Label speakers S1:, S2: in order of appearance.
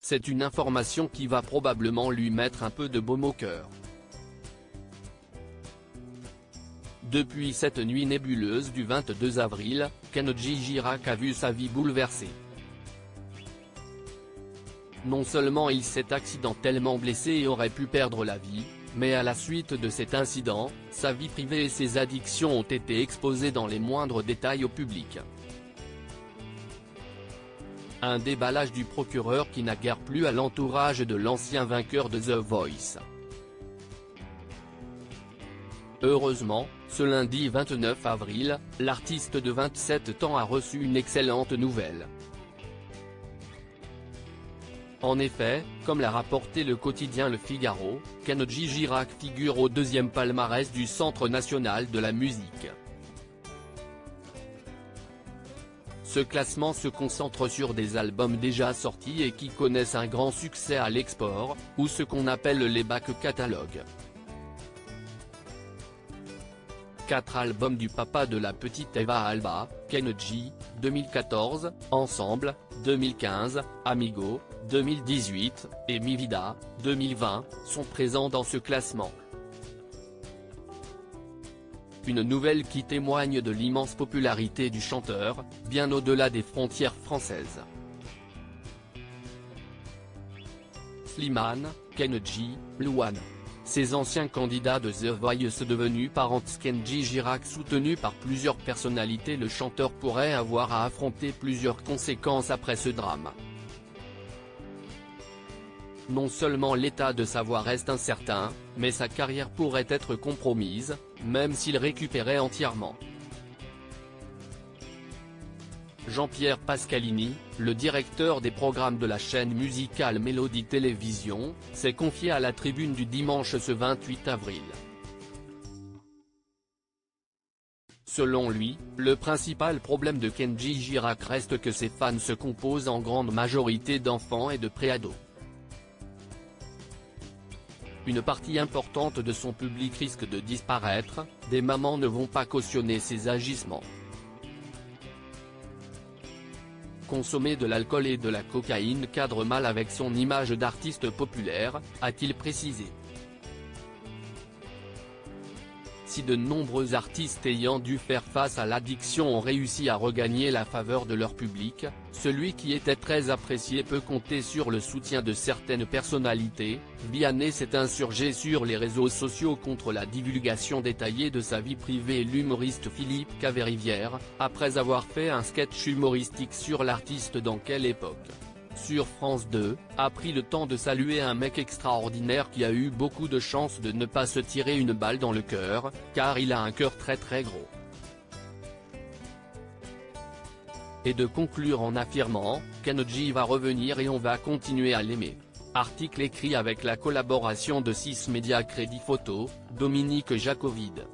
S1: C'est une information qui va probablement lui mettre un peu de baume au cœur. Depuis cette nuit nébuleuse du 22 avril, Kenji Girac a vu sa vie bouleversée. Non seulement il s'est accidentellement blessé et aurait pu perdre la vie, mais à la suite de cet incident, sa vie privée et ses addictions ont été exposées dans les moindres détails au public. Un déballage du procureur qui n'a guère plu à l'entourage de l'ancien vainqueur de The Voice. Heureusement, ce lundi 29 avril, l'artiste de 27 ans a reçu une excellente nouvelle. En effet, comme l'a rapporté le quotidien Le Figaro, Kenji Girac figure au deuxième palmarès du Centre national de la musique. Ce classement se concentre sur des albums déjà sortis et qui connaissent un grand succès à l'export, ou ce qu'on appelle les back catalogues. 4 albums du papa de la petite Eva Alba, Kenji, 2014, Ensemble, 2015, Amigo, 2018, et Mi Vida, 2020, sont présents dans ce classement. Une nouvelle qui témoigne de l'immense popularité du chanteur, bien au-delà des frontières françaises. Slimane, Kenji, Louane. Ces anciens candidats de The Voice devenus parents de Kenji Girac soutenus par plusieurs personnalités, le chanteur pourrait avoir à affronter plusieurs conséquences après ce drame. Non seulement l'état de sa voix reste incertain, mais sa carrière pourrait être compromise, même s'il récupérait entièrement. Jean-Pierre Pascalini, le directeur des programmes de la chaîne musicale Mélodie Télévision, s'est confié à la Tribune du dimanche ce 28 avril. Selon lui, le principal problème de Kenji Girac reste que ses fans se composent en grande majorité d'enfants et de préados. Une partie importante de son public risque de disparaître, des mamans ne vont pas cautionner ses agissements. Consommer de l'alcool et de la cocaïne cadre mal avec son image d'artiste populaire, a-t-il précisé. Si de nombreux artistes ayant dû faire face à l'addiction ont réussi à regagner la faveur de leur public, celui qui était très apprécié peut compter sur le soutien de certaines personnalités. Vianney s'est insurgé sur les réseaux sociaux contre la divulgation détaillée de sa vie privée et l'humoriste Philippe Caverivière, après avoir fait un sketch humoristique sur l'artiste Dans quelle époque, sur France 2, a pris le temps de saluer un mec extraordinaire qui a eu beaucoup de chance de ne pas se tirer une balle dans le cœur, car il a un cœur très gros. Et de conclure en affirmant, Kenji va revenir et on va continuer à l'aimer. Article écrit avec la collaboration de 6 médias Crédit Photo, Dominique Jacovide.